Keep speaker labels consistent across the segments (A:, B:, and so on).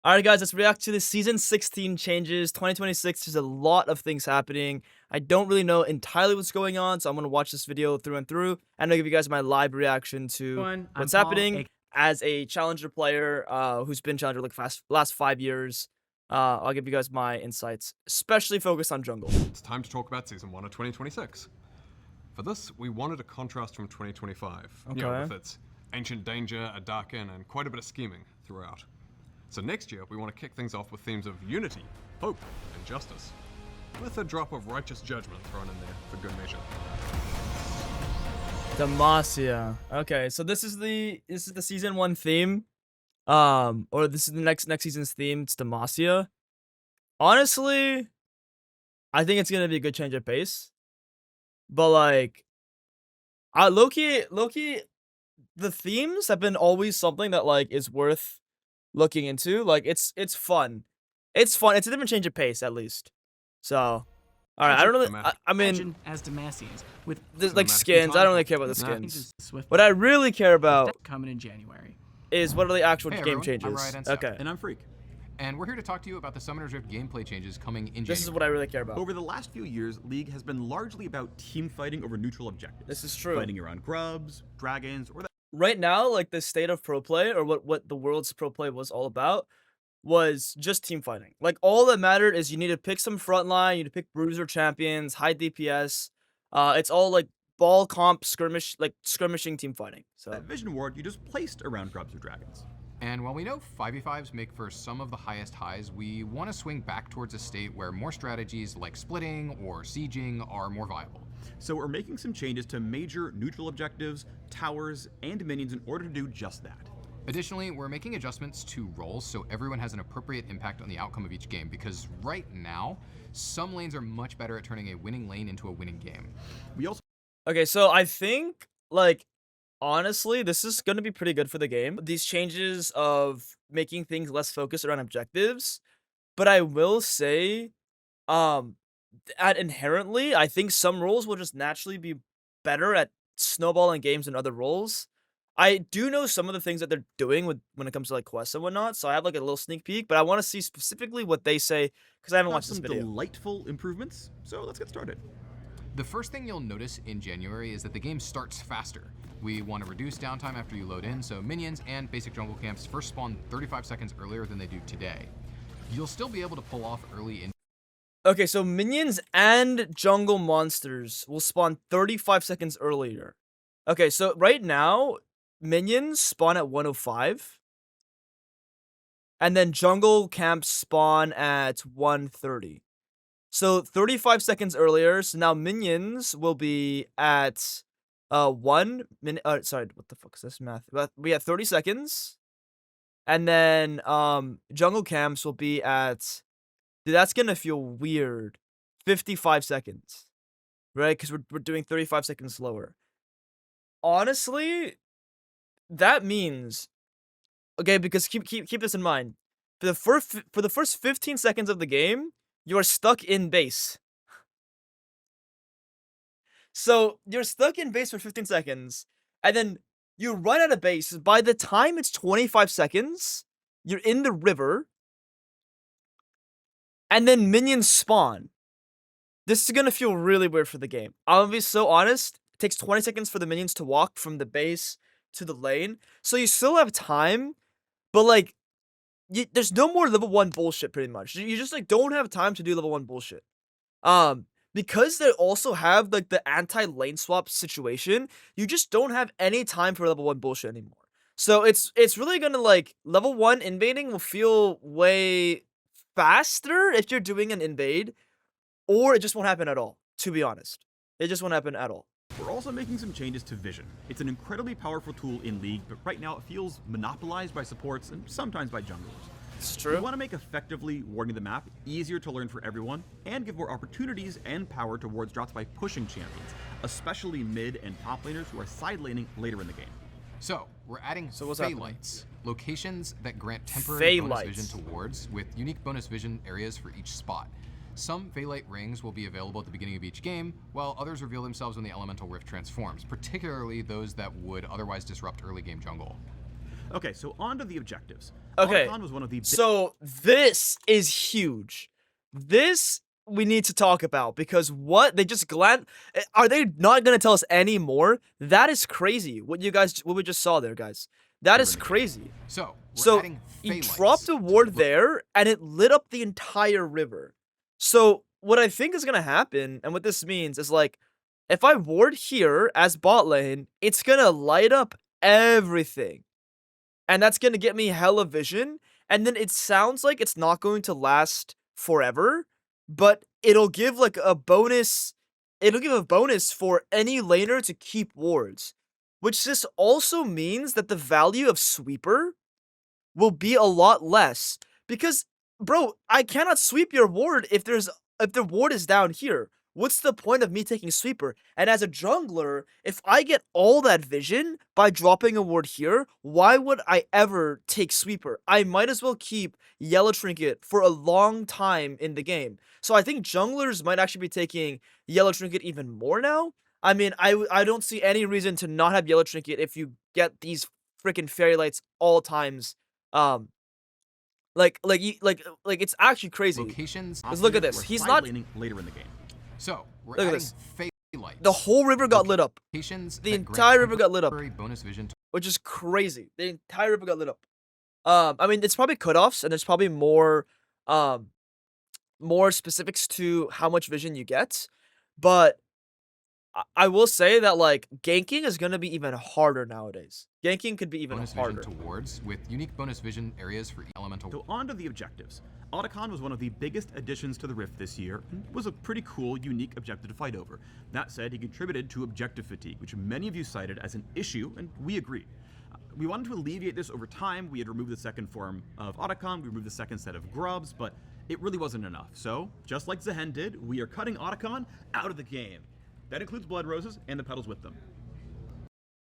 A: Alright guys, let's react to the Season 16 changes. 2026, there's a lot of things happening. I don't really know entirely what's going on, so I'm going to watch this video through and through, and I'm going to give you guys my live reaction to
B: I'm
A: what's
B: Paul,
A: happening as a Challenger player who's been Challenger like last 5 years. I'll give you guys my insights, especially focused on jungle.
C: It's time to talk about Season 1 of 2026. For this, we wanted a contrast from 2025. You know,
A: Okay.
C: with its ancient danger, a dark inn, and quite a bit of scheming throughout. So next year, we want to kick things off with themes of unity, hope, and justice, with a drop of righteous judgment thrown in there for good measure.
A: Demacia. Okay, so this is the Season 1 theme. Or this is the next season's theme. It's Demacia. Honestly, I think it's gonna be a good change of pace. But like, low-key, the themes have been always something that like is worth looking into. Like it's fun. It's fun. It's a different change of pace at least. So, all right. I don't really. I mean,
B: Imagine as Demacians with
A: there's like
C: Cinematic
A: skins. I don't really care about the
C: Nah.
A: skins.
B: Swift
A: What I really care about
B: coming in January.
A: is what are the actual
D: Hey,
A: game
D: everyone. I'm
A: changes.
D: Ryan and Seth.
A: Okay,
E: And I'm Freak.
D: And we're here to talk to you about the Summoner's Rift gameplay changes coming in January.
A: this is what I really care about.
E: Over the last few years, League has been largely about team fighting over neutral objectives.
A: This is true.
E: Fighting around grubs, dragons, or that
A: Right now, like the state of pro play, or what the world's pro play was all about, was just team fighting. Like all that mattered is you need to pick some frontline, you need to pick bruiser champions, high DPS. It's all like ball comp skirmishing team fighting. So
E: vision ward you just placed around grubs or dragons.
D: And while we know 5v5s make for some of the highest highs, we want to swing back towards a state where more strategies like splitting or sieging are more viable.
E: So we're making some changes to major neutral objectives, towers, and minions in order to do just that.
D: Additionally, we're making adjustments to roles so everyone has an appropriate impact on the outcome of each game, because right now, some lanes are much better at turning a winning lane into a winning game.
E: We also
A: okay, so I think like honestly, this is gonna be pretty good for the game. These changes of making things less focused around objectives, but I will say, at inherently, I think some roles will just naturally be better at snowballing games than other roles. I do know some of the things that they're doing when it comes to like quests and whatnot, so I have like a little sneak peek, but I want to see specifically what they say because I haven't
E: have
A: watched this
E: some
A: video.
E: delightful improvements, so let's get started.
D: The first thing you'll notice in January is that the game starts faster. We want to reduce downtime after you load in, so minions and basic jungle camps first spawn 35 seconds earlier than they do today. You'll still be able to pull off early in.
A: Okay, so minions and jungle monsters will spawn 35 seconds earlier. Okay, so right now, minions spawn at 105. And then jungle camps spawn at 130. So 35 seconds earlier, so now minions will be at 1 minute. Sorry, what the fuck is this math? We have 30 seconds. And then jungle camps will be at, dude, that's gonna feel weird, 55 seconds, right? Because we're doing 35 seconds slower. Honestly, that means, okay, because keep this in mind. For the first 15 seconds of the game, you are stuck in base. So you're stuck in base for 15 seconds, and then you run out of base. By the time it's 25 seconds, you're in the river, and then minions spawn. This is gonna feel really weird for the game. I'm gonna be so honest. It takes 20 seconds for the minions to walk from the base to the lane, so you still have time, but like, there's no more level 1 bullshit. Pretty much, you just like don't have time to do level 1 bullshit. Because they also have like the anti-lane swap situation, you just don't have any time for level 1 bullshit anymore. So it's really gonna like level 1 invading will feel way faster if you're doing an invade, or it just won't happen at all. To be honest, it just won't happen at all.
E: We're also making some changes to vision. It's an incredibly powerful tool in League, but right now it feels monopolized by supports and sometimes by junglers.
A: It's
E: We
A: true.
E: want to make effectively warding the map easier to learn for everyone, and give more opportunities and power towards drops by pushing champions, especially mid and top laners who are side laning later in the game.
D: So we're adding
A: So what's happening?
D: Phaelites, locations that grant temporary bonus
A: Phaelites.
D: vision to wards with unique bonus vision areas for each spot. Some Phaelite rings will be available at the beginning of each game, while others reveal themselves when the Elemental Rift transforms, particularly those that would otherwise disrupt early game jungle.
E: Okay, so on to the objectives.
A: Okay,
E: Otacon was one of the
A: so this is huge. This we need to talk about because what they just are they not gonna tell us any more? That is crazy. What we just saw there, guys. That is crazy.
D: So, we're
A: So
D: adding
A: he
D: Phaelites
A: dropped a ward there, and it lit up the entire river. So what I think is gonna happen, and what this means is like, if I ward here as bot lane, it's gonna light up everything, and that's gonna get me hella vision. And then it sounds like it's not going to last forever, but it'll give like a bonus. It'll give a bonus for any laner to keep wards, which this also means that the value of sweeper will be a lot less because, bro, I cannot sweep your ward if the ward is down here. What's the point of me taking sweeper? And as a jungler, if I get all that vision by dropping a ward here, why would I ever take sweeper? I might as well keep yellow trinket for a long time in the game. So I think junglers might actually be taking yellow trinket even more now. I mean, I don't see any reason to not have yellow trinket if you get these freaking fairy lights all times. Like it's actually crazy.
D: locations.
A: Because look at this.
E: were
A: He's
E: side
A: not.
E: laning later in the game.
D: So, we're
A: Look at
D: adding
A: this.
D: Phaelites.
A: The whole river got lit up,
D: Locations
A: the
D: that grant
A: entire river got lit up.
D: temporary bonus vision
A: which is crazy. The entire river got lit up. I mean, it's probably cutoffs, and there's probably more specifics to how much vision you get, but I will say that like ganking is gonna be even harder nowadays. Ganking could be even
D: bonus
A: harder.
D: vision towards with unique bonus vision areas for elemental.
E: So on to the objectives. Otacon was one of the biggest additions to the Rift this year, and was a pretty cool, unique objective to fight over. That said, he contributed to objective fatigue, which many of you cited as an issue, and we agree. We wanted to alleviate this over time. We had removed the second form of Otacon, we removed the second set of grubs, but it really wasn't enough. So, just like Zehen did, we are cutting Otacon out of the game. That includes Blood Roses and the petals with them.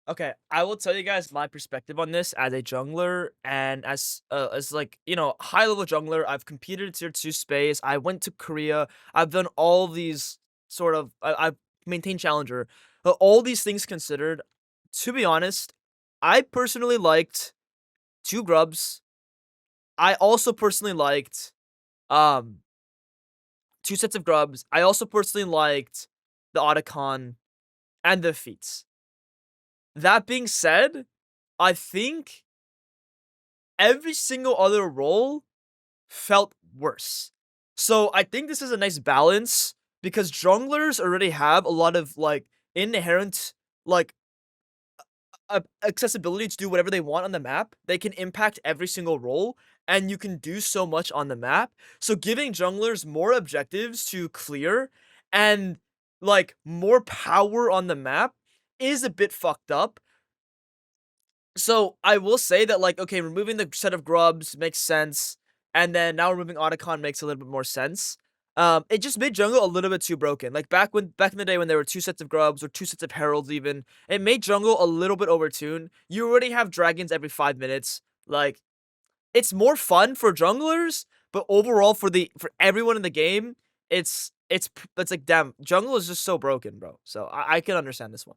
A: Okay, I will tell you guys my perspective on this as a jungler and as like, you know, high level jungler. I've competed in tier 2 space. I went to Korea. I've done all these sort of I've maintained challenger. But all these things considered, to be honest, I personally liked 2 grubs. I also personally liked um 2 sets of grubs. I also personally liked the Otacon and the feats. That being said, I think every single other role felt worse. So I think this is a nice balance because junglers already have a lot of like inherent like accessibility to do whatever they want on the map. They can impact every single role and you can do so much on the map. So giving junglers more objectives to clear and like more power on the map is a bit fucked up. So I will say that like, okay, removing the set of grubs makes sense, and then now removing Otacon makes a little bit more sense. It just made jungle a little bit too broken. Like back in the day when there were 2 sets of grubs or 2 sets of heralds even, it made jungle a little bit overtuned. You already have dragons every 5 minutes. Like it's more fun for junglers, but overall for everyone in the game, it's like damn, jungle is just so broken, bro. So I can understand this one.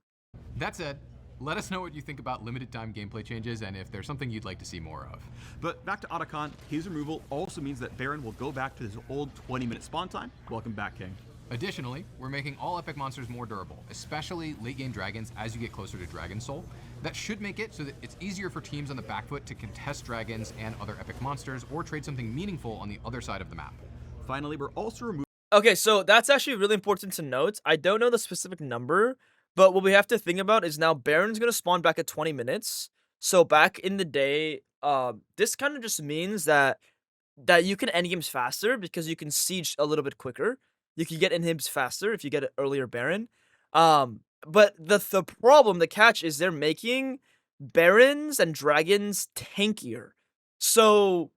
D: That said, let us know what you think about limited time gameplay changes and if there's something you'd like to see more of.
E: But back to Otacon, his removal also means that Baron will go back to his old 20-minute spawn time. Welcome back, King.
D: Additionally, we're making all epic monsters more durable, especially late game dragons as you get closer to Dragon Soul. That should make it so that it's easier for teams on the back foot to contest dragons and other epic monsters or trade something meaningful on the other side of the map.
E: Finally, we're also removing
A: Okay, so that's actually really important to note. I don't know the specific number, but what we have to think about is now Baron's gonna spawn back at 20 minutes. So back in the day, this kind of just means that you can end games faster because you can siege a little bit quicker. You can get inhibs faster if you get an earlier Baron. But the problem, the catch is they're making Barons and Dragons tankier. So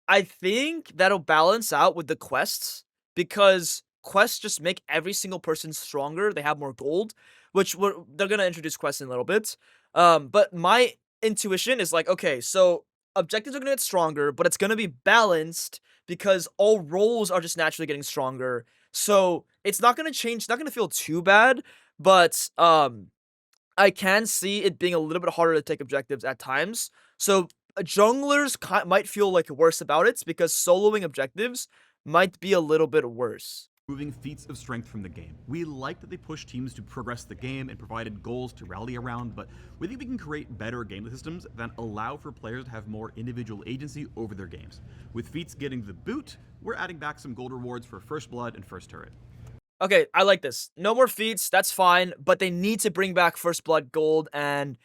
A: I think that'll balance out with the quests because quests just make every single person stronger. They have more gold, which they're gonna introduce quests in a little bit. But my intuition is like, okay, so objectives are gonna get stronger, but it's gonna be balanced because all roles are just naturally getting stronger. So it's not gonna change. It's not gonna feel too bad. But I can see it being a little bit harder to take objectives at times. So junglers might feel like worse about it because soloing objectives might be a little bit worse.
E: Moving feats of strength from the game. We like that they push teams to progress the game and provided goals to rally around, but we think we can create better gameplay systems that allow for players to have more individual agency over their games. With feats getting the boot, we're adding back some gold rewards for First Blood and First Turret.
A: Okay, I like this. No more feats, that's fine, but they need to bring back First Blood gold and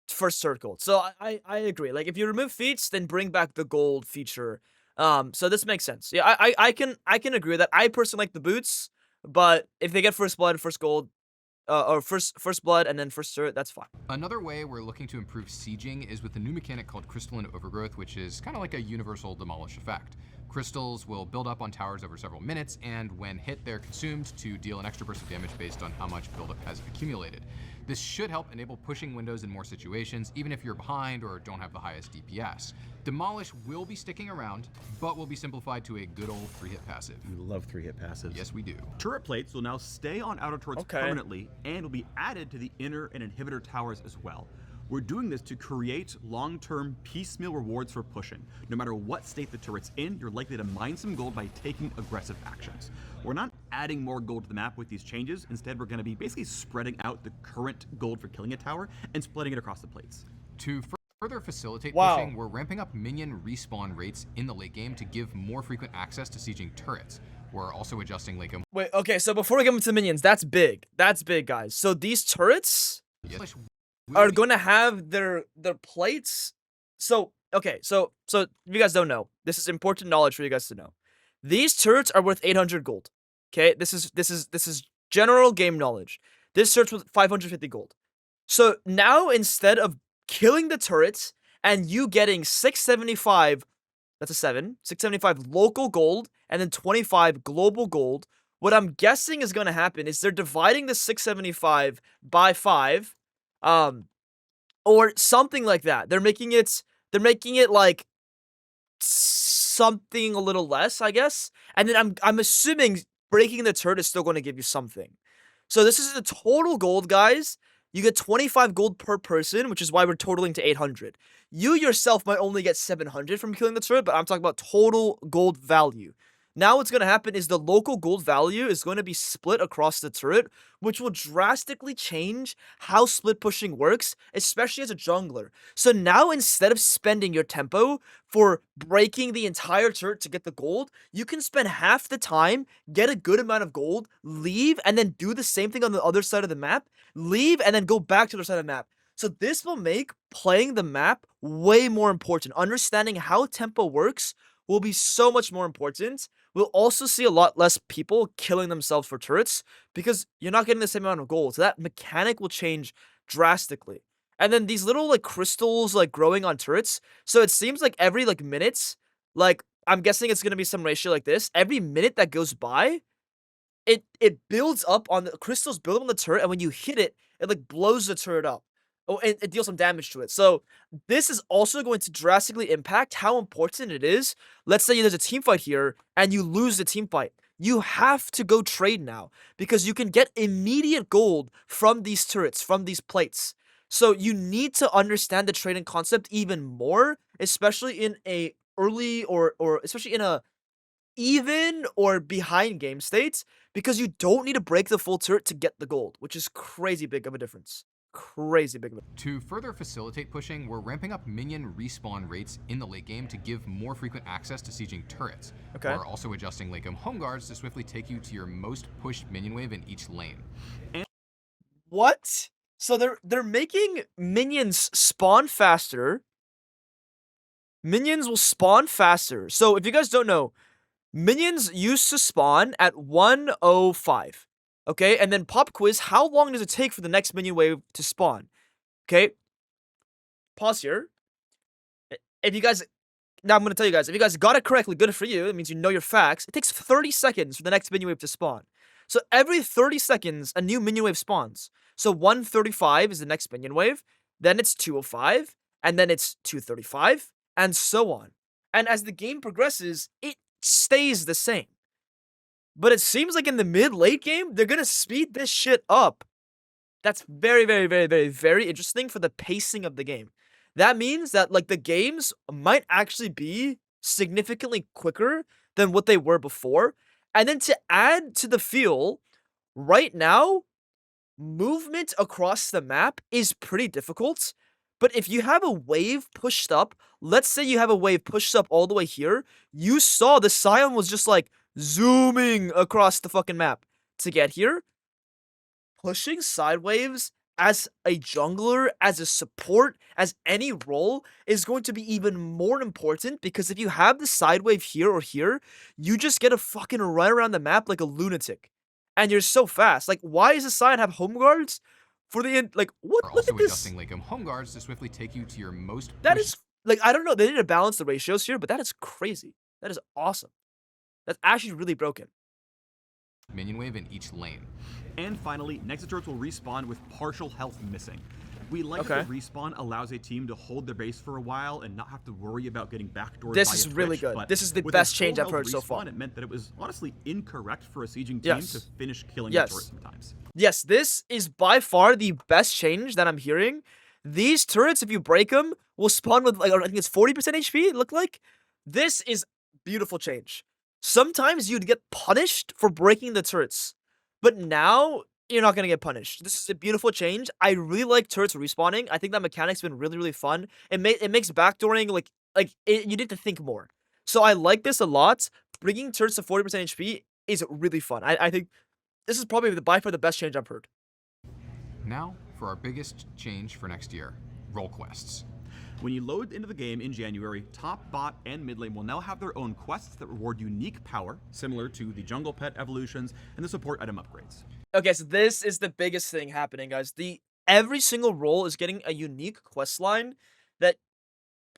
A: First Turret gold. So I agree. Like, if you remove feats, then bring back the gold feature. So this makes sense. Yeah, I can agree with that. I personally like the boots, but if they get First Blood, First Gold, or first Blood and then First Turret, that's fine.
D: Another way we're looking to improve sieging is with a new mechanic called Crystalline Overgrowth, which is kind of like a universal demolish effect. Crystals will build up on towers over several minutes, and when hit, they're consumed to deal an extra burst of damage based on how much buildup has accumulated. This should help enable pushing windows in more situations, even if you're behind or don't have the highest DPS. Demolish will be sticking around, but will be simplified to a good old 3-hit passive.
E: We love 3-hit passives.
D: Yes, we do.
E: Turret plates will now stay on outer turrets permanently and will be added to the inner and inhibitor towers as well. We're doing this to create long-term piecemeal rewards for pushing. No matter what state the turret's in, you're likely to mine some gold by taking aggressive actions. We're not adding more gold to the map with these changes. Instead, we're going to be basically spreading out the current gold for killing a tower and splitting it across the plates.
D: To further facilitate pushing, we're ramping up minion respawn rates in the late game to give more frequent access to sieging turrets. We're also adjusting late game.
A: Wait, okay, so before we get into minions, that's big. That's big, guys. So these turrets are going to have their plates. So, okay, so if you guys don't know, this is important knowledge for you guys to know. These turrets are worth 800 gold. Okay, this is general game knowledge. This turret's worth 550 gold. So now instead of killing the turrets and you getting 675, that's a 7, 675 local gold and then 25 global gold, what I'm guessing is going to happen is they're dividing the 675 by 5, or something like that. They're making it like something a little less, I guess. And then I'm assuming breaking the turret is still going to give you something. So this is the total gold, guys. You get 25 gold per person, which is why we're totaling to 800. You yourself might only get 700 from killing the turret, but I'm talking about total gold value. Now what's going to happen is the local gold value is going to be split across the turret, which will drastically change how split pushing works, especially as a jungler. So now instead of spending your tempo for breaking the entire turret to get the gold, you can spend half the time, get a good amount of gold, leave, and then do the same thing on the other side of the map, leave, and then go back to the other side of the map. So this will make playing the map way more important. Understanding how tempo works will be so much more important. We'll also see a lot less people killing themselves for turrets because you're not getting the same amount of gold. So that mechanic will change drastically. And then these little like crystals like growing on turrets. So it seems like every like minutes, like I'm guessing it's going to be some ratio like this. Every minute that goes by, it builds up on the crystals build up on the turret. And when you hit it, it like blows the turret up. Oh, and it deals some damage to it. So this is also going to drastically impact how important it is. Let's say there's a team fight here and you lose the team fight. You have to go trade now because you can get immediate gold from these turrets, from these plates. So you need to understand the trading concept even more, especially in a early or especially in a even or behind game states, because you don't need to break the full turret to get the gold, which is crazy big of a difference. Crazy big.
D: To further facilitate pushing, we're ramping up minion respawn rates in the late game to give more frequent access to sieging turrets.
A: Okay.
D: We're also adjusting late game home guards to swiftly take you to your most pushed minion wave in each lane.
A: What? So they're making minions spawn faster. Minions will spawn faster. So if you guys don't know, minions used to spawn at 105. Okay, and then pop quiz, how long does it take for the next minion wave to spawn? Okay, pause here. If you guys, now I'm going to tell you guys, if you guys got it correctly, good for you. It means you know your facts. It takes 30 seconds for the next minion wave to spawn. So every 30 seconds, a new minion wave spawns. So 135 is the next minion wave, then it's 205, and then it's 235, and so on. And as the game progresses, it stays the same. But it seems like in the mid-late game, they're going to speed this shit up. That's very, very, very, very, very interesting for the pacing of the game. That means that like the games might actually be significantly quicker than what they were before. And then to add to the feel, right now, movement across the map is pretty difficult. But if you have a wave pushed up, let's say you have a wave pushed up all the way here, you saw the Scion was just like zooming across the fucking map to get here. Pushing side waves as a jungler, as a support, as any role is going to be even more important because if you have the side wave here or here, you just get to fucking run around the map like a lunatic. And you're so fast. Like, why does the side have home guards? For the end, like, what?
D: We're
A: Look
D: also
A: at this.
D: adjusting Lakem home guards to swiftly take you to your most
A: That
D: pushed
A: is, like, I don't know. They need to balance the ratios here, but that is crazy. That is awesome. That's actually really broken.
D: minion wave in each lane.
E: And finally, Nexus turrets will respawn with partial health missing. We like
A: Okay.
E: that the respawn allows a team to hold their base for a while and not have to worry about getting backdoored
A: This
E: by
A: is
E: a
A: really
E: Twitch,
A: good.
E: but
A: This is the
E: with
A: best
E: a
A: change
E: full
A: I've heard
E: health
A: so
E: respawn,
A: far.
E: It meant that it was honestly incorrect for a sieging team
A: Yes.
E: to finish killing
A: Yes.
E: the turret sometimes.
A: Yes, this is by far the best change that I'm hearing. These turrets, if you break them, will spawn with, like, I think it's 40% HP, it looked like. This is beautiful change. Sometimes you'd get punished for breaking the turrets, but now you're not going to get punished. This is a beautiful change. I really like turrets respawning. I think that mechanic's been really, really fun. It makes backdooring, you need to think more. So I like this a lot. Bringing turrets to 40% HP is really fun. I think this is probably by far the best change I've heard.
D: Now, for our biggest change for next year, role quests.
E: When you load into the game in January, top, bot, and mid lane will now have their own quests that reward unique power, similar to the jungle pet evolutions and the support item upgrades.
A: Okay, so this is the biggest thing happening, guys. Every single role is getting a unique quest line that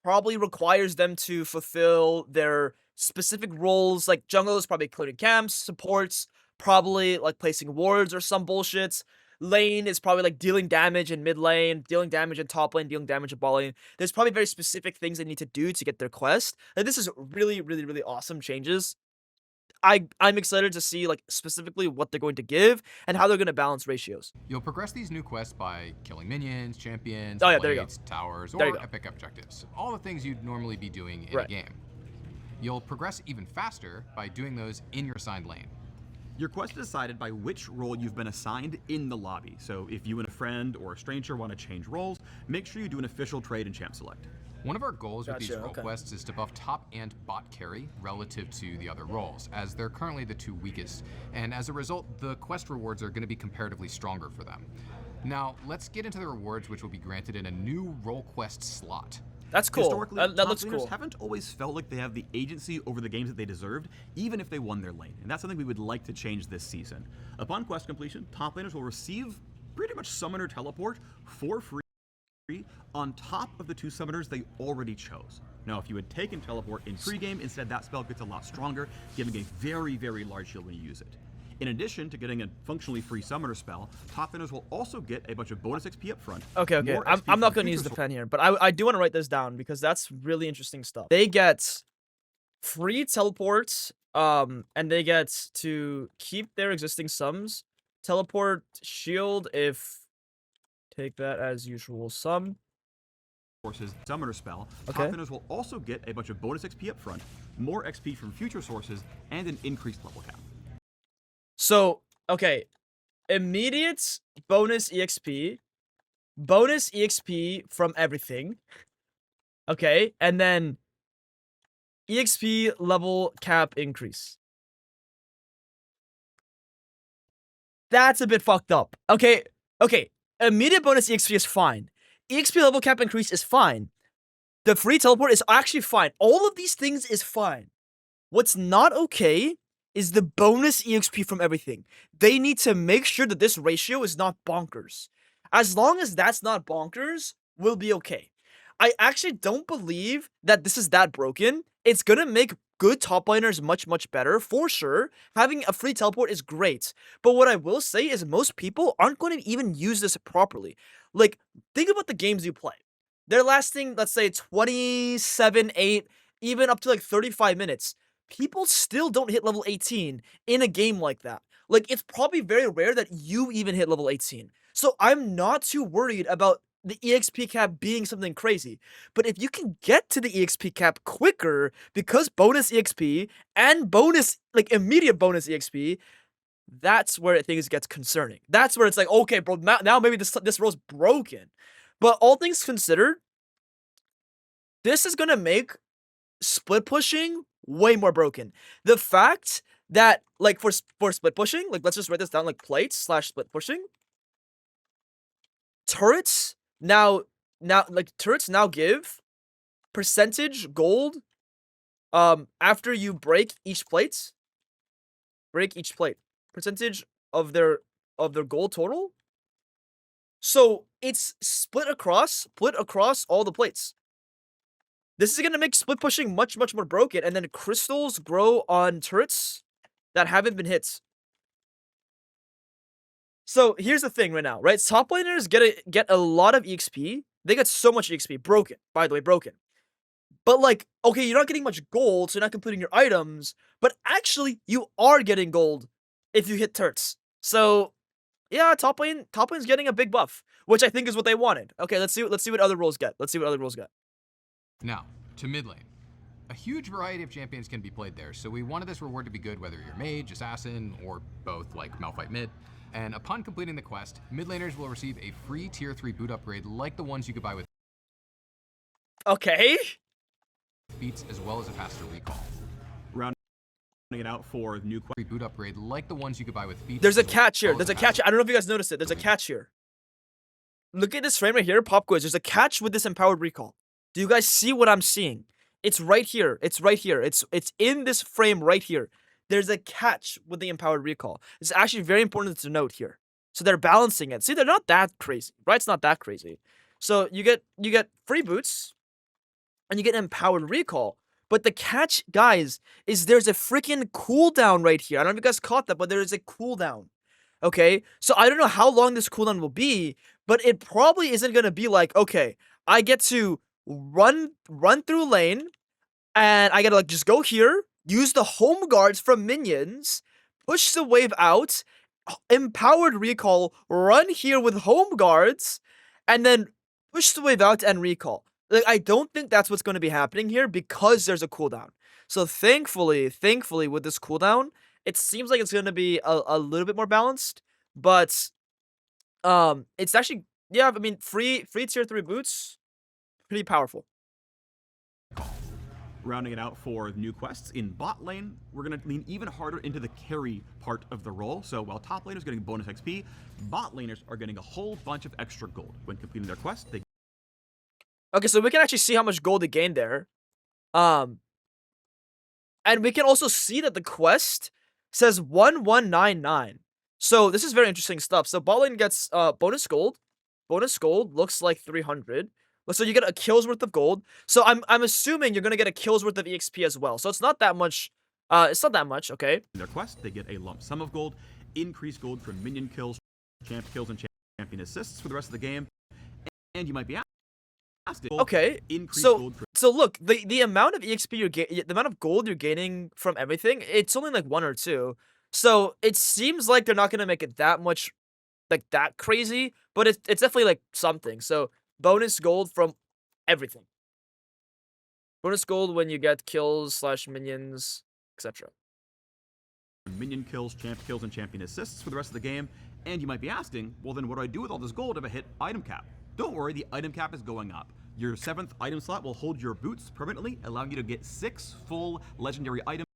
A: probably requires them to fulfill their specific roles. Like jungle is probably clearing camps, supports probably like placing wards or some bullshits. Lane is probably like dealing damage in mid lane, dealing damage in top lane, dealing damage in bot lane. There's probably very specific things they need to do to get their quest. Like, this is really, really, really awesome changes. I'm excited to see like specifically what they're going to give and how they're going to balance ratios.
D: You'll progress these new quests by killing minions, champions,
A: Oh, yeah, there you go.
D: blades, towers,
A: There you
D: or
A: go.
D: epic objectives. All the things you'd normally be doing in
A: Right.
D: a game. You'll progress even faster by doing those in your assigned lane.
E: Your quest is decided by which role you've been assigned in the lobby. So if you and a friend or a stranger want to change roles, make sure you do an official trade in Champ Select.
D: One of our goals with these
A: Gotcha,
D: role
A: okay.
D: quests is to buff top and bot carry relative to the other roles, as they're currently the two weakest, and as a result, the quest rewards are going to be comparatively stronger for them. Now, let's get into the rewards which will be granted in a new role quest slot.
A: That's cool.
E: Historically,
A: That
E: top
A: looks
E: laners
A: cool.
E: haven't always felt like they have the agency over the games that they deserved, even if they won their lane. And that's something we would like to change this season. Upon quest completion, top laners will receive pretty much summoner teleport for free on top of the two summoners they already chose. Now, if you had taken teleport in pregame, instead that spell gets a lot stronger, giving a very, very large shield when you use it. In addition to getting a functionally free summoner spell, top laners will also get a bunch of bonus XP up front.
A: Okay.
E: more
A: I'm
E: XP
A: not
E: from
A: going to use
E: future
A: the pen here, but I do want to write this down because that's really interesting stuff. They get free teleports, and they get to keep their existing sums. Teleport shield if take that as usual sum.
E: sources summoner spell,
A: Okay.
E: top laners will also get a bunch of bonus XP up front, more XP from future sources, and an increased level cap.
A: So, okay, immediate bonus EXP from everything. Okay, and then EXP level cap increase. That's a bit fucked up. Okay, immediate bonus EXP is fine. EXP level cap increase is fine. The free teleport is actually fine. All of these things is fine. What's not okay is the bonus EXP from everything. They need to make sure that this ratio is not bonkers. As long as that's not bonkers, we'll be okay. I actually don't believe that this is that broken. It's gonna make good top laners much, much better, for sure. Having a free teleport is great. But what I will say is most people aren't going to even use this properly. Like, think about the games you play. They're lasting, let's say, 27, 8, even up to like 35 minutes. People still don't hit level 18 in a game like that. Like, it's probably very rare that you even hit level 18. So I'm not too worried about the EXP cap being something crazy. But if you can get to the EXP cap quicker because bonus EXP and bonus, like immediate bonus EXP, that's where things gets concerning. That's where it's like, okay, bro, now maybe this role's broken. But all things considered, this is gonna make split pushing way more broken. The fact that like for split pushing, like let's just write this down, like plates slash split pushing. Turrets turrets now give percentage gold after you break each plate. Percentage of their gold total. So it's split across all the plates. This is gonna make split pushing much more broken, and then crystals grow on turrets that haven't been hit. So here's the thing right now, right? Top laners get a lot of EXP. They get so much EXP. Broken, by the way, broken. But like, okay, you're not getting much gold, so you're not completing your items. But actually, you are getting gold if you hit turrets. So yeah, top lane's getting a big buff, which I think is what they wanted. Okay, let's see what other roles get.
D: Now, to mid lane. A huge variety of champions can be played there, so we wanted this reward to be good whether you're mage, assassin, or both, like Malphite mid. And upon completing the quest, mid laners will receive a free tier 3 boot upgrade like the ones you could buy with
A: Okay.
D: feats, as well as a faster recall.
E: Rounding it out for new
D: Free boot upgrade like the ones you could buy with feats.
A: There's a
D: as
A: catch here.
D: well as
A: There's a catch. I don't know if you guys noticed it. There's a catch here. Look at this frame right here. Pop quiz. There's a catch with this empowered recall. Do you guys see what I'm seeing? It's right here. It's right here. It's in this frame right here. There's a catch with the empowered recall. It's actually very important to note here. So they're balancing it. See, they're not that crazy, right? It's not that crazy. So you get free boots, and you get empowered recall. But the catch, guys, is there's a freaking cooldown right here. I don't know if you guys caught that, but there is a cooldown. Okay, so I don't know how long this cooldown will be, but it probably isn't gonna be like, okay, I get to run through lane, and I gotta like just go here, use the home guards from minions, push the wave out, empowered recall, run here with home guards, and then push the wave out and recall. Like, I don't think that's what's going to be happening here because there's a cooldown. So thankfully with this cooldown, it seems like it's going to be a little bit more balanced. But it's actually, yeah, I mean, free tier 3 boots, pretty powerful.
E: Rounding it out for new quests, in bot lane, we're going to lean even harder into the carry part of the role. So while top laners are getting bonus XP, bot laners are getting a whole bunch of extra gold. When completing their quest, they...
A: Okay, so we can actually see how much gold they gained there. And we can also see that the quest says 1199. So this is very interesting stuff. So bot lane gets bonus gold. Bonus gold looks like 300. So you get a kill's worth of gold. So I'm assuming you're gonna get a kill's worth of EXP as well. So it's not that much. It's not that much. Okay.
E: In their quest, they get a lump sum of gold, increased gold from minion kills, champ kills, and champion assists for the rest of the game. And you might be asking,
A: okay, so look, the amount of EXP the amount of gold you're gaining from everything, it's only like 1 or 2. So it seems like they're not gonna make it that much, like that crazy. But it's definitely like something. So bonus gold from everything. Bonus gold when you get kills / minions, etc.
E: Minion kills, champ kills, and champion assists for the rest of the game. And you might be asking, well then what do I do with all this gold if I hit item cap? Don't worry, the item cap is going up. Your 7th item slot will hold your boots permanently, allowing you to get 6 full legendary items.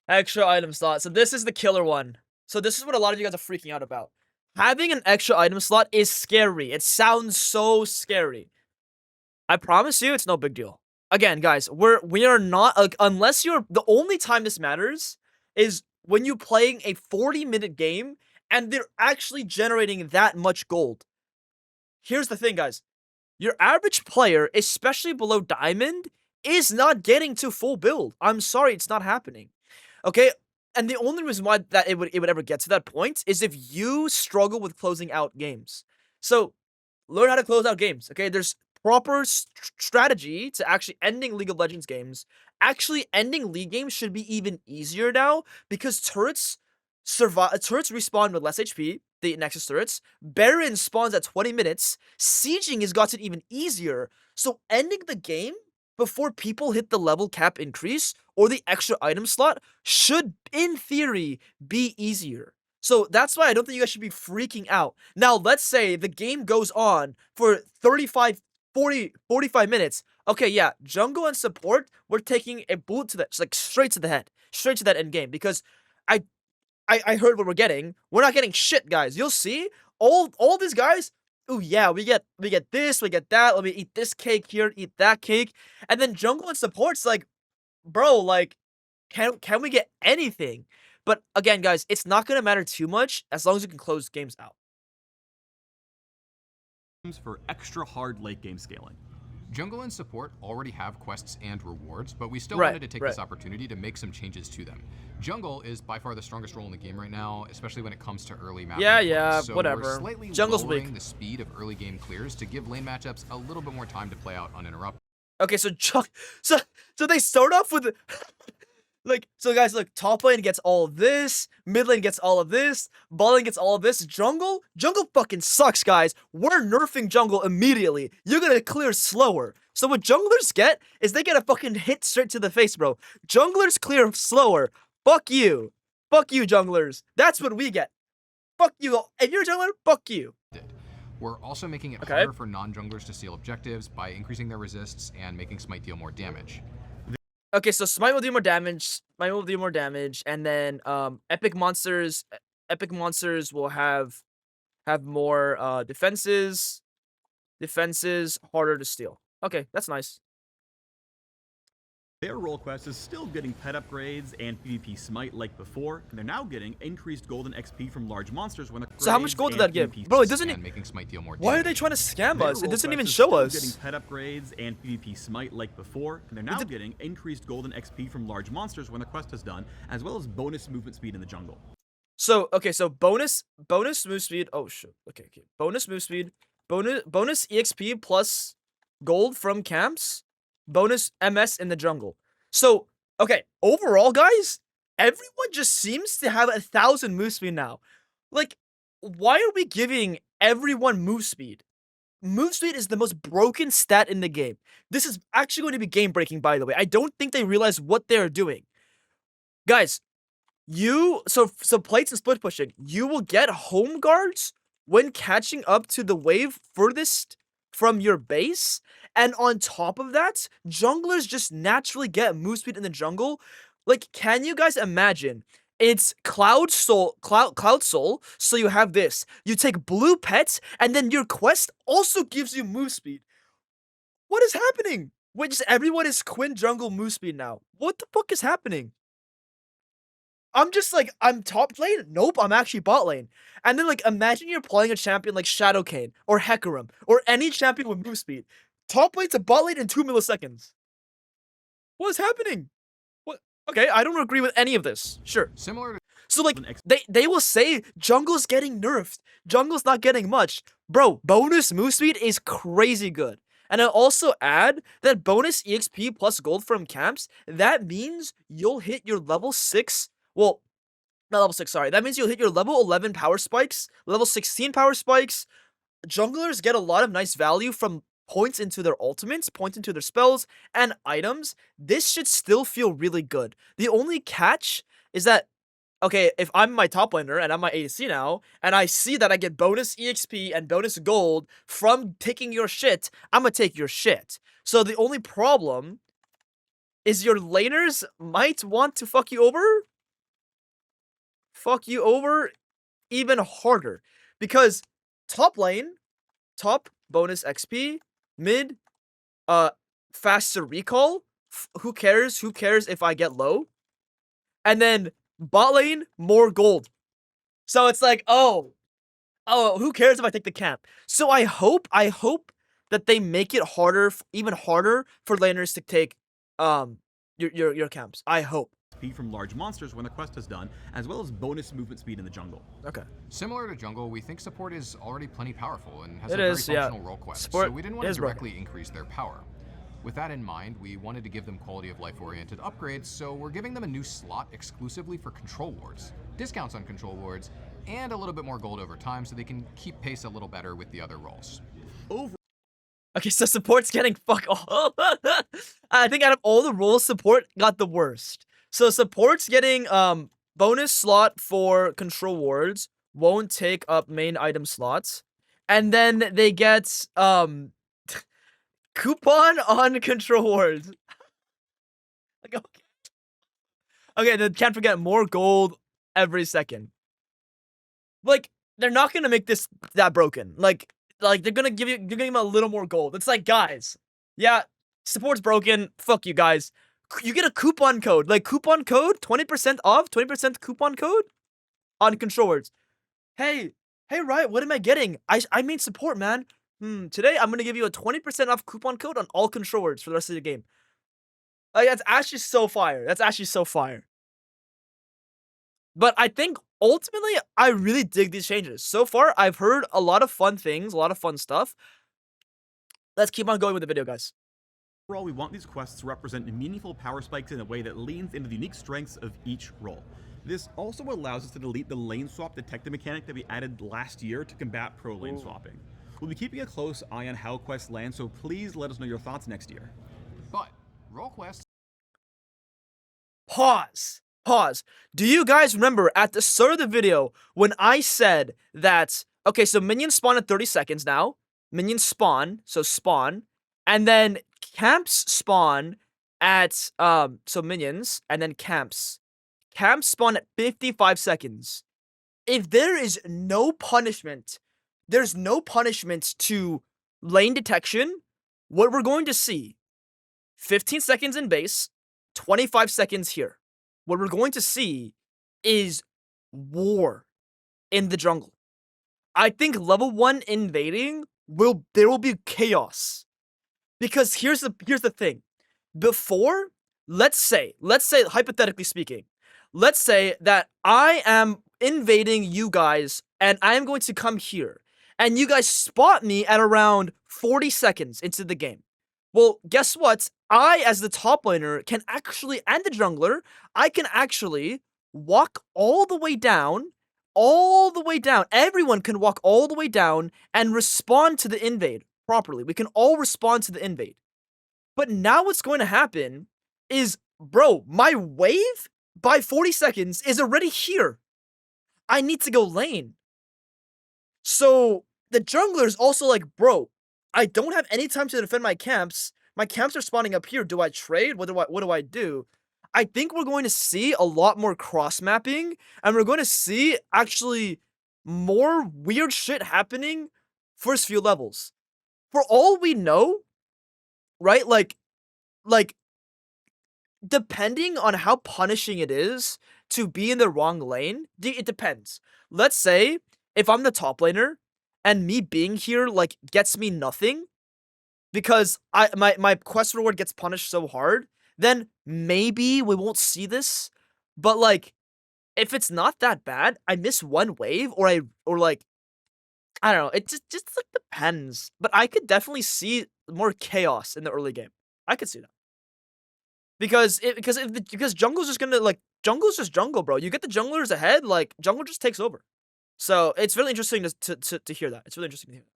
A: Extra item slot. So this is the killer one. So this is what a lot of you guys are freaking out about. Having an extra item slot is scary. It sounds so scary. I promise you, it's no big deal. Again, guys, we are not, like, unless you're, the only time this matters is when you're playing a 40-minute game and they're actually generating that much gold. Here's the thing, guys. Your average player, especially below diamond, is not getting to full build. I'm sorry, it's not happening. Okay? And the only reason why that it would ever get to that point is if you struggle with closing out games. So, learn how to close out games, okay? There's proper strategy to actually ending League of Legends games. Actually, ending League games should be even easier now because turrets respawn with less HP. the Nexus turrets. Baron spawns at 20 minutes. Sieging has gotten even easier. So ending the game before people hit the level cap increase or the extra item slot should, in theory, be easier. So that's why I don't think you guys should be freaking out. Now, let's say the game goes on for 35, 40, 45 minutes. Okay, yeah, jungle and support, we're taking a bullet to the, like, straight to the head. Straight to that end game. Because I heard what we're getting. We're not getting shit, guys. You'll see. All these guys, oh yeah, we get this, we get that. Let me eat this cake here, eat that cake. And then jungle and support's like, bro, like, can we get anything? But again, guys, it's not gonna matter too much as long as you can close games out.
E: For extra hard late game scaling.
D: Jungle and support already have quests and rewards, but we still
A: Right,
D: wanted to take
A: right.
D: this opportunity to make some changes to them. Jungle is by far the strongest role in the game right now, especially when it comes to early map.
A: Yeah,
D: influence.
A: yeah,
D: So
A: whatever.
D: We're slightly
A: Jungle's
D: lowering
A: weak.
D: the speed of early game clears to give lane matchups a little bit more time to play out uninterrupted.
A: Okay, so they start off with like, so guys, look, top lane gets all of this, mid lane gets all of this, bot lane gets all of this. Jungle fucking sucks, guys. We're nerfing jungle immediately. You're gonna clear slower. So what junglers get is they get a fucking hit straight to the face, bro. Junglers clear slower. Fuck you. Fuck you, junglers. That's what we get. Fuck you. If you're a jungler, fuck you.
D: We're also making it
A: Okay.
D: harder for non-junglers to steal objectives by increasing their resists and making Smite deal more damage.
A: Okay, so Smite will do more damage. Smite will do more damage, and then epic monsters will have more defenses harder to steal. Okay, that's nice.
E: Their role quest is still getting pet upgrades and PvP smite like before, and they're now getting increased golden XP from large monsters when
A: So how much gold did that give?
E: PvP
A: Bro, it doesn't
D: And making Smite deal more
A: Why are
D: damage.
A: they trying to scam
E: Their
A: us? It
E: role
A: doesn't
E: quest
A: even
E: is
A: show
E: still
A: us.
E: getting pet upgrades and PvP smite like before, and they're now getting increased golden XP from large monsters when the quest is done, as well as bonus movement speed in the jungle.
A: So okay, so bonus move speed. Oh shit. Okay. Bonus move speed. Bonus EXP plus gold from camps. Bonus MS in the jungle. So okay, overall, guys, everyone just seems to have 1,000 move speed now. Like, why are we giving everyone move speed? Move speed is the most broken stat in the game. This is actually going to be game breaking, by the way. I don't think they realize what they're doing. Guys, so plates and split pushing, you will get home guards when catching up to the wave furthest from your base, and on top of that, junglers just naturally get move speed in the jungle. Like, can you guys imagine? It's Cloud Soul, so you have this. You take blue pets, and then your quest also gives you move speed. What is happening? Wait, just everyone is Quinn jungle move speed now. What the fuck is happening? I'm just like, I'm top lane? Nope, I'm actually bot lane. And then, like, imagine you're playing a champion like Shadowcane or Hecarim or any champion with move speed. Top lane to bot lane in 2 milliseconds. What is happening? What? Okay, I don't agree with any of this. Sure.
D: Similar to
A: So, like, they will say jungle's getting nerfed. Jungle's not getting much. Bro, bonus move speed is crazy good. And I'll also add that bonus EXP plus gold from camps, that means you'll hit your level 6. Well, not level 6, sorry. That means you'll hit your level 11 power spikes, level 16 power spikes. Junglers get a lot of nice value from points into their ultimates, points into their spells, and items. This should still feel really good. The only catch is that, okay, if I'm my top laner and I'm my ADC now, and I see that I get bonus EXP and bonus gold from taking your shit, I'm gonna take your shit. So the only problem is your laners might want to fuck you over even harder, because top lane, top bonus XP, mid, faster recall. Who cares if I get low? And then bot lane, more gold. So it's like, oh, who cares if I take the camp? So I hope that they make it harder, even harder for laners to take your camps. I hope.
E: XP from large monsters when the quest is done, as well as bonus movement speed in the jungle.
A: Okay.
D: Similar to jungle, we think support is already plenty powerful and has
A: It
D: a very
A: is, yeah.
D: functional role quest,
A: Support
D: so we didn't want to
A: is broken.
D: directly increase their power. With that in mind, we wanted to give them quality of life oriented upgrades, so we're giving them a new slot exclusively for control wards, discounts on control wards, and a little bit more gold over time so they can keep pace a little better with the other roles.
A: Okay, so support's getting fuck all. I think out of all the roles, support got the worst. So support's getting bonus slot for control wards, won't take up main item slots, and then they get coupon on control wards. Like, okay, then can't forget more gold every second. Like, they're not gonna make this that broken. Like they're gonna give him a little more gold. It's like, guys, yeah, support's broken. Fuck you guys. You get a coupon code, like coupon code, 20% off, 20% coupon code on control words. Hey, Riot, what am I getting? I mean support, man. Today I'm gonna give you a 20% off coupon code on all control words for the rest of the game. Like, that's actually so fire. That's actually so fire. But I think ultimately, I really dig these changes. So far, I've heard a lot of fun things, a lot of fun stuff. Let's keep on going with the video, guys.
E: Overall, we want these quests to represent meaningful power spikes in a way that leans into the unique strengths of each role. This also allows us to delete the lane swap detective mechanic that we added last year to combat pro lane swapping. We'll be keeping a close eye on how quests land, so please let us know your thoughts next year.
D: But role quests
A: Pause. Do you guys remember at the start of the video when I said that, okay, so minions spawn at 30 seconds now. Minions spawn, so spawn. And then camps spawn at, so minions, and then camps. Camps spawn at 55 seconds. If there is no punishment, there's no punishment to lane detection, what we're going to see, 15 seconds in base, 25 seconds here. What we're going to see is war in the jungle. I think level 1 invading there will be chaos. Because here's the thing. Before, let's say hypothetically speaking, let's say that I am invading you guys and I am going to come here and you guys spot me at around 40 seconds into the game. Well, guess what? I, as the top laner, can actually, and the jungler, I can actually walk all the way down. Everyone can walk all the way down and respond to the invade properly. We can all respond to the invade. But now what's going to happen is, bro, my wave by 40 seconds is already here. I need to go lane. So the jungler's also like, bro, I don't have any time to defend my camps. My camps are spawning up here. Do I trade? What do I do? I think we're going to see a lot more cross mapping, and we're going to see actually more weird shit happening first few levels. For all we know, right? Like depending on how punishing it is to be in the wrong lane, it depends. Let's say if I'm the top laner and me being here like gets me nothing because my quest reward gets punished so hard, then maybe we won't see this. But like, if it's not that bad, I miss one wave or like, I don't know. It just like depends. But I could definitely see more chaos in the early game. I could see that. Because jungle's just gonna jungle's just jungle, bro. You get the junglers ahead, like jungle just takes over. So it's really interesting to hear that. It's really interesting to hear that.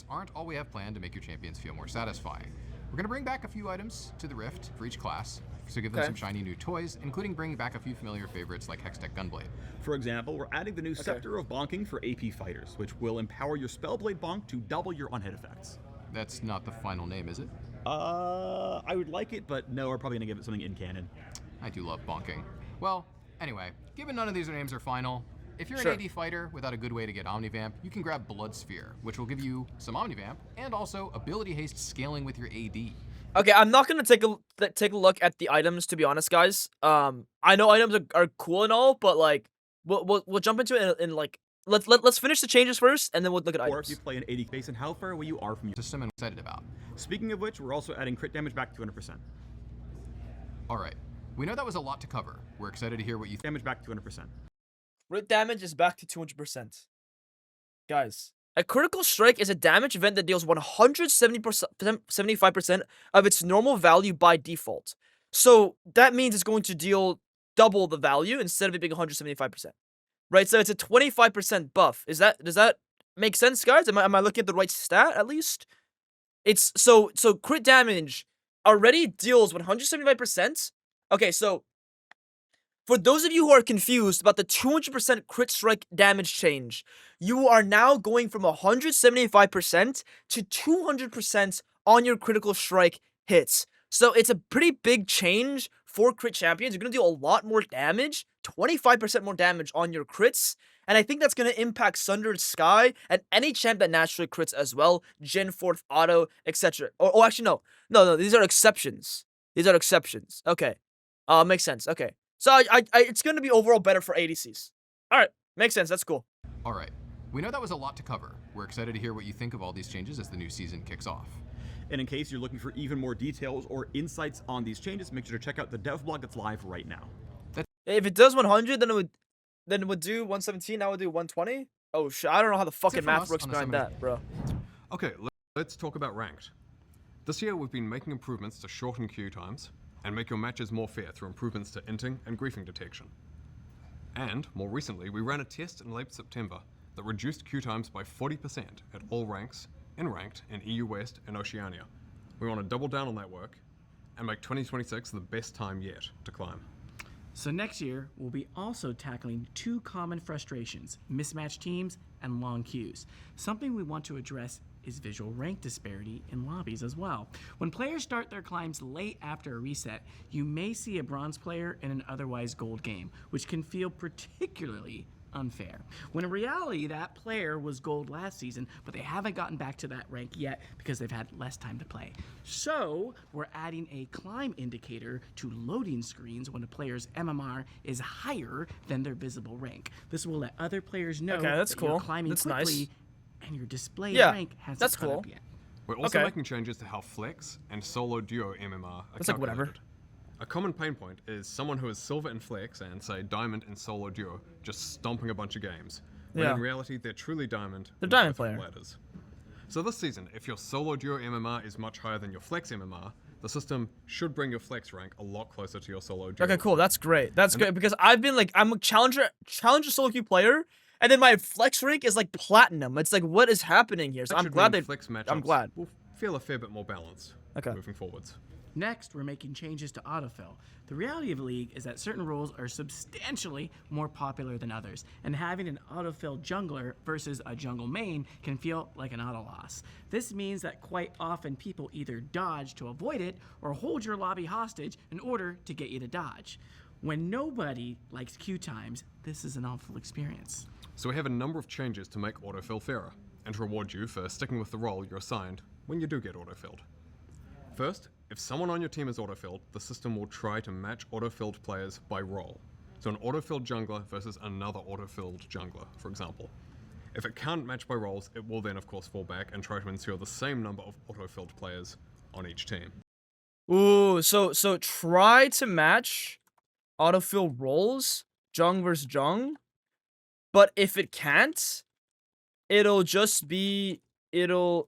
D: Aren't all we have planned to make your champions feel more satisfying. We're going to bring back a few items to the Rift for each class, so give them some shiny new toys, including bringing back a few familiar favorites like Hextech Gunblade.
E: For example, we're adding the new Scepter of Bonking for AP fighters, which will empower your Spellblade Bonk to double your on-hit effects.
D: That's not the final name, is it?
E: I would like it, but no, we're probably going to give it something in canon.
D: I do love bonking. Well, anyway, given none of these names are final, if you're an AD fighter without a good way to get Omnivamp, you can grab Blood Sphere, which will give you some Omnivamp and also ability haste scaling with your AD. Okay,
A: I'm not gonna take a look at the items, to be honest, guys. I know items are cool and all, but like we'll jump into it in like let's finish the changes first, and then we'll look at items.
E: Or if you play an AD base, and how far away you are from your
D: system, I'm excited about.
E: Speaking of which, we're also adding crit damage back to 200%.
D: All right, we know that was a lot to cover. We're excited to hear what you think.
E: Damage back to 200%.
A: Crit damage is back to 200%. Guys, a critical strike is a damage event that deals 175% of its normal value by default. So that means it's going to deal double the value instead of it being 175%. right? So it's a 25% buff. Does that make sense, guys? Am I looking at the right stat at least? It's so crit damage already deals 175%. Okay, so for those of you who are confused about the 200% crit strike damage change, you are now going from 175% to 200% on your critical strike hits. So it's a pretty big change for crit champions. You're going to do a lot more damage, 25% more damage on your crits. And I think that's going to impact Sundered Sky and any champ that naturally crits as well. Gen 4th auto, etc. Oh, actually, no. These are exceptions. These are exceptions. Okay. Makes sense. Okay. So it's going to be overall better for ADCs. All right. Makes sense. That's cool.
D: All right. We know that was a lot to cover. We're excited to hear what you think of all these changes as the new season kicks off.
E: And in case you're looking for even more details or insights on these changes, make sure to check out the dev blog that's live right now.
A: If it does 100, then it would do 117. Now it would do 120. Oh shit! I don't know how the fucking math works behind that, bro.
C: Okay, let's talk about ranked. This year we've been making improvements to shorten queue times and make your matches more fair through improvements to inting and griefing detection. And, more recently, we ran a test in late September that reduced queue times by 40% at all ranks in ranked in EU West and Oceania. We want to double down on that work and make 2026 the best time yet to climb.
B: So next year, we'll be also tackling two common frustrations, mismatched teams and long queues. Something we want to address is visual rank disparity in lobbies as well. When players start their climbs late after a reset, you may see a bronze player in an otherwise gold game, which can feel particularly unfair. When in reality, that player was gold last season, but they haven't gotten back to that rank yet because they've had less time to play. So we're adding a climb indicator to loading screens when a player's MMR is higher than their visible rank. This will let other players know
A: that's
B: that
A: cool.
B: you're climbing
A: That's
B: quickly
A: nice.
B: and your display
A: Yeah,
B: rank hasn't
A: that's
B: caught
A: cool.
B: up yet.
C: We're also
A: Okay.
C: making changes to how flex and solo duo MMR are
A: That's like whatever.
C: calculated. A common pain point is someone who is silver in flex and, say, diamond in solo duo just stomping a bunch of games, when
A: Yeah.
C: in reality they're truly diamond.
A: They're
C: in
A: diamond
C: both
A: player.
C: ladders. So this season, if your solo duo MMR is much higher than your flex MMR, the system should bring your flex rank a lot closer to your solo duo.
A: Okay, cool. That's great. That's great because I've been like, I'm a challenger solo queue player, and then my flex rank is like platinum. It's like, what is happening here? So
C: That
A: I'm
C: should
A: glad
C: mean
A: they.
C: flex
A: I'm
C: matchups
A: glad.
C: will feel a fair bit more balanced moving forwards.
B: Next, we're making changes to autofill. The reality of League is that certain roles are substantially more popular than others, and having an autofill jungler versus a jungle main can feel like an auto loss. This means that quite often people either dodge to avoid it or hold your lobby hostage in order to get you to dodge. When nobody likes queue times, this is an awful experience.
C: So we have a number of changes to make autofill fairer, and to reward you for sticking with the role you're assigned when you do get autofilled. First, if someone on your team is autofilled, the system will try to match autofilled players by role. So an autofilled jungler versus another autofilled jungler, for example. If it can't match by roles, it will then of course fall back and try to ensure the same number of autofilled players on each team.
A: Ooh, so try to match autofill roles, jung versus jung, but if it can't, it will just be one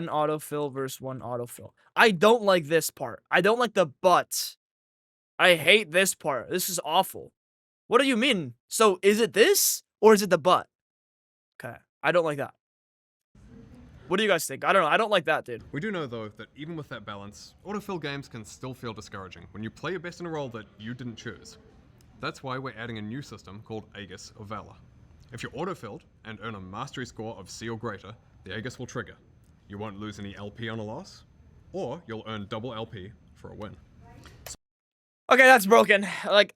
A: autofill versus one autofill. I don't like this part. I don't like the but. I hate this part. This is awful. What do you mean? So is it this or is it the but? Okay, I don't like that. What do you guys think? I don't know. I don't like that, dude.
C: We do know though that even with that balance, autofill games can still feel discouraging when you play your best in a role that you didn't choose. That's why we're adding a new system called Aegis of Valor. If you're autofilled and earn a mastery score of C or greater, the Aegis will trigger. You won't lose any LP on a loss, or you'll earn double LP for a win.
A: Okay, that's broken. Like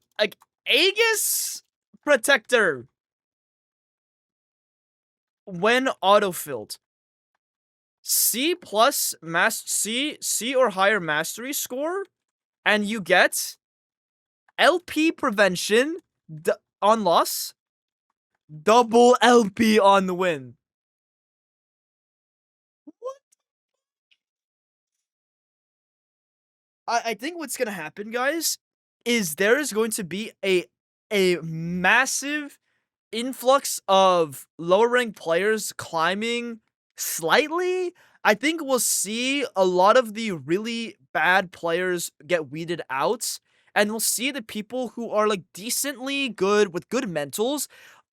A: Aegis Protector. When autofilled, C plus C or higher mastery score, and you get LP prevention on loss, double LP on the win. What? I think what's gonna happen, guys, is there is going to be a massive influx of lower ranked players climbing slightly. I think we'll see a lot of the really bad players get weeded out, and we'll see the people who are like decently good with good mentals.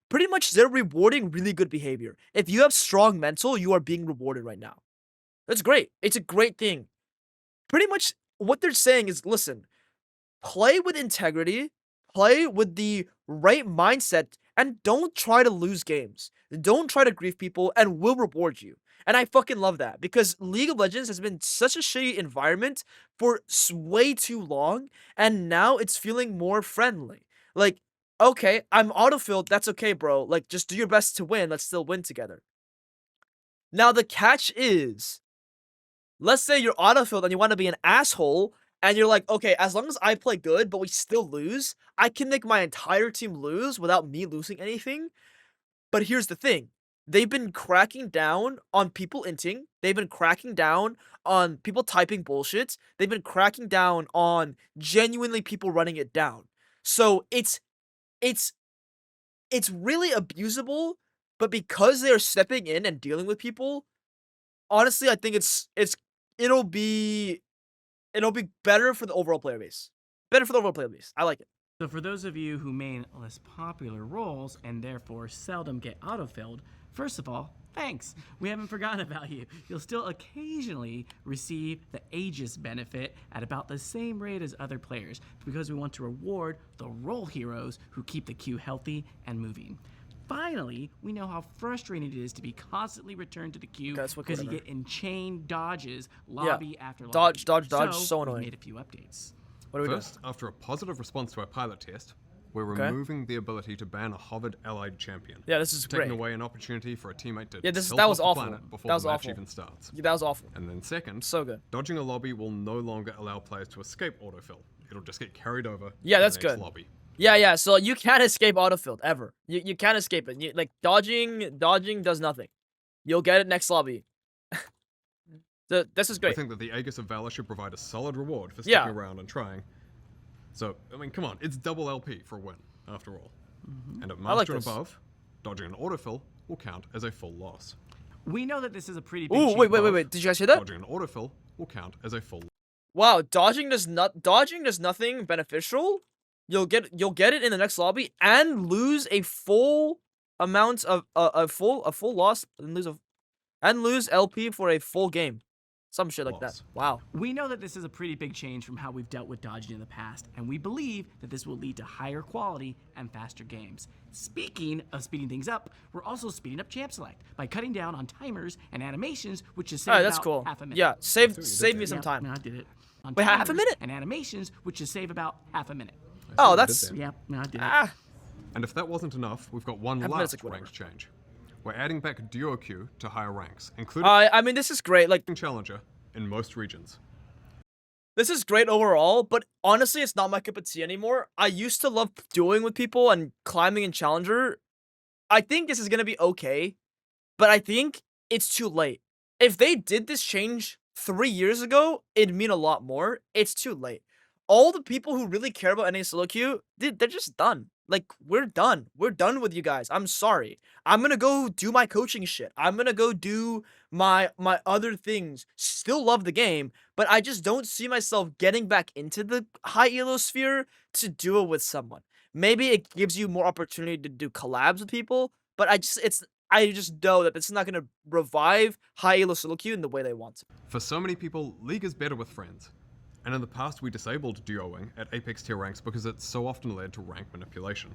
A: Pretty much they're rewarding really good behavior. If you have strong mental, you are being rewarded right now. That's great. It's a great thing. Pretty much what they're saying is, listen, play with integrity, play with the right mindset, and don't try to lose games. Don't try to grief people, and we'll reward you. And I fucking love that because League of Legends has been such a shitty environment for way too long, and now it's feeling more friendly. Like, okay, I'm autofilled. That's okay, bro. Like, just do your best to win. Let's still win together. Now, the catch is, let's say you're autofilled and you want to be an asshole, and you're like, okay, as long as I play good, but we still lose, I can make my entire team lose without me losing anything. But here's the thing. They've been cracking down on people inting. They've been cracking down on people typing bullshit. They've been cracking down on genuinely people running it down. So it's really abusable, but because they're stepping in and dealing with people, honestly, I think it'll be better for the overall player base. Better for the overall player base. I like it.
B: So for those of you who main less popular roles and therefore seldom get autofilled, first of all, thanks. We haven't forgotten about you. You'll still occasionally receive the Aegis benefit at about the same rate as other players because we want to reward the role heroes who keep the queue healthy and moving. Finally, we know how frustrating it is to be constantly returned to the queue because you get enchained dodges lobby after lobby.
A: Dodge, so annoying.
B: We made a few updates.
A: What are we doing?
C: First, after a positive response to our pilot test, we're removing the ability to ban a hovered allied champion.
A: Yeah, this is
C: taking
A: great.
C: away an opportunity for a teammate to
A: that was
C: the
A: awful.
C: planet before
A: That was
C: the match
A: awful.
C: even starts.
A: Yeah, that was awful.
C: And then second,
A: So good.
C: dodging a lobby will no longer allow players to escape autofill. It'll just get carried over
A: Yeah,
C: to
A: that's
C: the next
A: good.
C: lobby.
A: Yeah. So you can't escape autofilled ever. You can't escape it. Like dodging does nothing. You'll get it next lobby. This is
C: I
A: great.
C: think that the Aegis of Valor should provide a solid reward for sticking
A: Yeah.
C: around and trying. So, I mean, come on, it's double LP for a win, after all. And at
A: I like
C: Master and
A: this.
C: above, dodging an autofill will count as a full loss.
B: We know that this is a pretty big
A: Ooh,
B: change.
A: wait. Did you guys hear that?
C: Dodging an autofill will count as a full
A: Wow, dodging does nothing beneficial. You'll get it in the next lobby and lose a full amount of a full loss and lose LP for a full game. Some shit like that.
C: loss.
A: Wow.
B: We know that this is a pretty big change from how we've dealt with dodging in the past, and we believe that this will lead to higher quality and faster games. Speaking of speeding things up, we're also speeding up Champ Select by cutting down on timers and animations, which is
A: Alright,
B: about
A: that's cool.
B: half a minute.
A: Yeah, save
C: did
A: me
C: that.
A: some time.
B: Yeah, I did it. On
A: Wait, half a
B: timers
A: minute?
B: And animations, which is save about half a minute.
A: Oh,
C: what
A: that's
C: did there.
B: Yeah, I did it.
A: ah.
C: And if that wasn't enough, we've got one
A: Half a minute's
C: last
A: like
C: ranked change. We're adding back duo queue to higher ranks, including
A: I mean, this is great. Like,
C: Challenger in most regions.
A: this is great overall, but honestly, it's not my cup of tea anymore. I used to love dueling with people and climbing in Challenger. I think this is gonna be okay, but I think it's too late. If they did this change 3 years ago, it'd mean a lot more. It's too late. All the people who really care about NA solo queue, they're just done. Like, we're done. We're done with you guys. I'm sorry. I'm gonna go do my coaching shit. I'm gonna go do my other things. Still love the game, but I just don't see myself getting back into the high elo sphere to do it with someone. Maybe it gives you more opportunity to do collabs with people, but I just know that it's not gonna revive high elo solo queue in the way they want to.
C: For so many people, League is better with friends. And in the past, we disabled duoing at Apex tier ranks because it so often led to rank manipulation.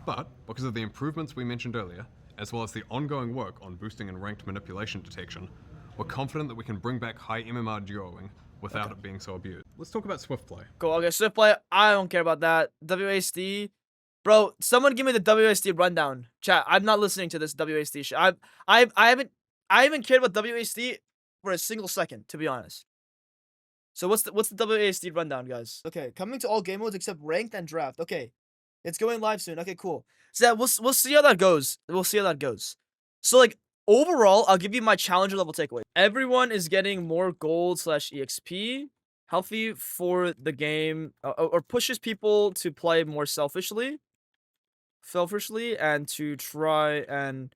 C: But, because of the improvements we mentioned earlier, as well as the ongoing work on boosting and ranked manipulation detection, we're confident that we can bring back high MMR duoing without it being so abused. Let's talk about Swift play.
A: Cool. Okay, Swift play. I don't care about that. WASD, bro. Someone give me the WASD rundown. Chat. I'm not listening to this WASD shit. I haven't cared about WASD for a single second, to be honest. So what's the WASD rundown, guys? Okay, coming to all game modes except ranked and draft. Okay, it's going live soon. Okay, cool. So yeah, we'll see how that goes. We'll see how that goes. So like overall, I'll give you my challenger level takeaway. Everyone is getting more gold / exp, healthy for the game, or pushes people to play more selfishly, and to try and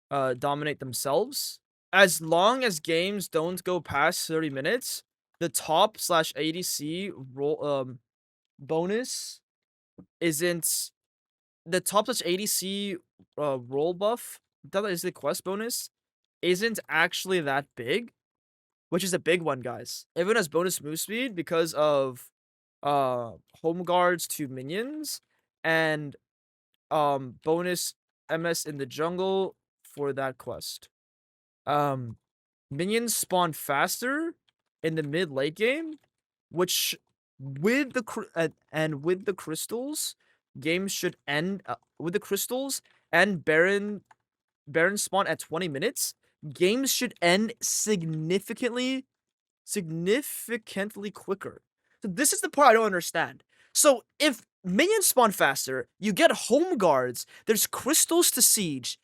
A: dominate themselves. As long as games don't go past 30 minutes, the top / ADC role bonus isn't the top touch ADC roll buff. That is the quest bonus. Isn't actually that big, which is a big one, guys. Everyone has bonus move speed because of home guards to minions and bonus MS in the jungle for that quest. Minions spawn faster in the mid late game, which with the crystals, games should end with the crystals and Baron spawn at 20 minutes. Games should end significantly quicker. So this is the part I don't understand. So if minions spawn faster, you get home guards. There's crystals to siege.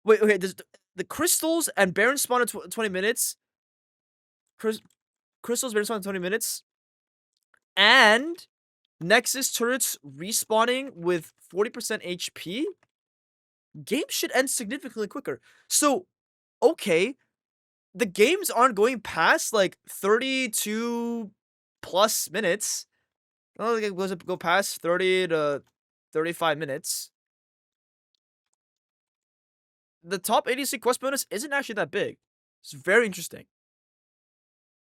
A: Wait, okay. There's the crystals and Baron spawn at 20 minutes. Crystals, Baron spawn at 20 minutes. And Nexus turrets respawning with 40% HP. Games should end significantly quicker. So, okay, the games aren't going past like 32 plus minutes. I don't think it goes go past 30 to 35 minutes. The top ADC quest bonus isn't actually that big. It's very interesting.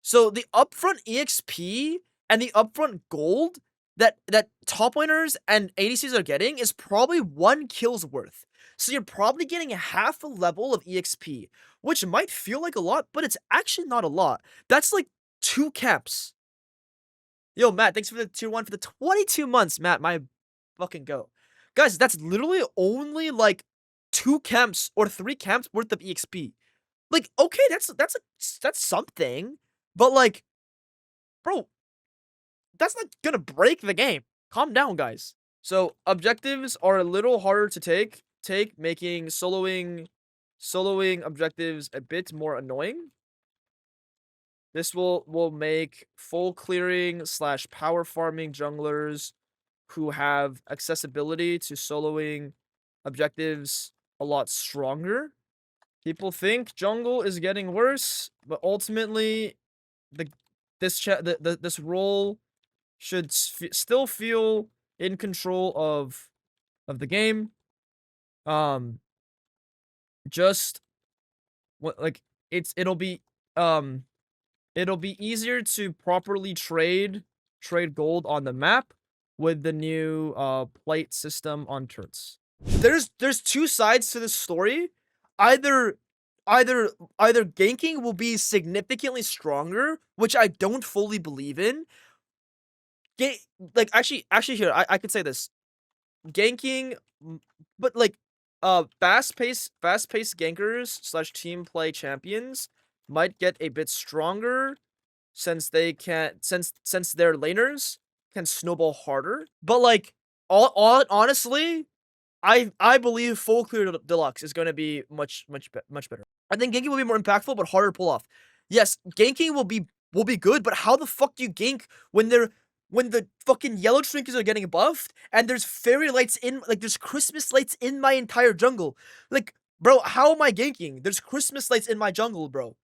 A: So the upfront EXP and the upfront gold that top laners and ADCs are getting is probably 1 kill's worth. So you're probably getting half a level of EXP, which might feel like a lot, but it's actually not a lot. That's like 2 camps. Yo, Matt, thanks for the tier 1 for the 22 months, Matt. My fucking go. Guys, that's literally only like 2 camps or 3 camps worth of EXP. Like, okay, that's something. But like, bro, that's not gonna break the game. Calm down, guys. So objectives are a little harder to take, making soloing objectives a bit more annoying. This will make full clearing / power farming junglers who have accessibility to soloing objectives a lot stronger. People think jungle is getting worse, but ultimately, this role should still feel in control of the game. Just what like it'll be easier to properly trade gold on the map with the new plate system on turrets. There's 2 sides to this story. Either ganking will be significantly stronger, which I don't fully believe in. Like actually here I could say this. Ganking, but like fast-paced gankers / team play champions might get a bit stronger since their laners can snowball harder. But like honestly, I believe full clear deluxe is going to be much better. I think ganking will be more impactful but harder to pull off. Yes, ganking will be good, but how the fuck do you gank when the fucking yellow trinkets are getting buffed and there's fairy lights there's Christmas lights in my entire jungle? Like, bro, how am I ganking? There's Christmas lights in my jungle, bro.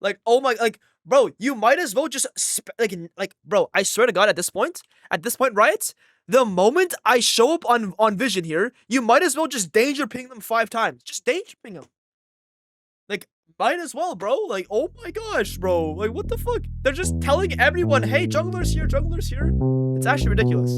A: Like, oh my, like, bro, you might as well just bro, I swear to God, at this point, Riot, the moment I show up on Vision here, you might as well just danger ping them 5 times. Just danger ping them. Like, might as well, bro. Like, oh my gosh, bro. Like, what the fuck? They're just telling everyone, hey, jungler's here, jungler's here. It's actually ridiculous.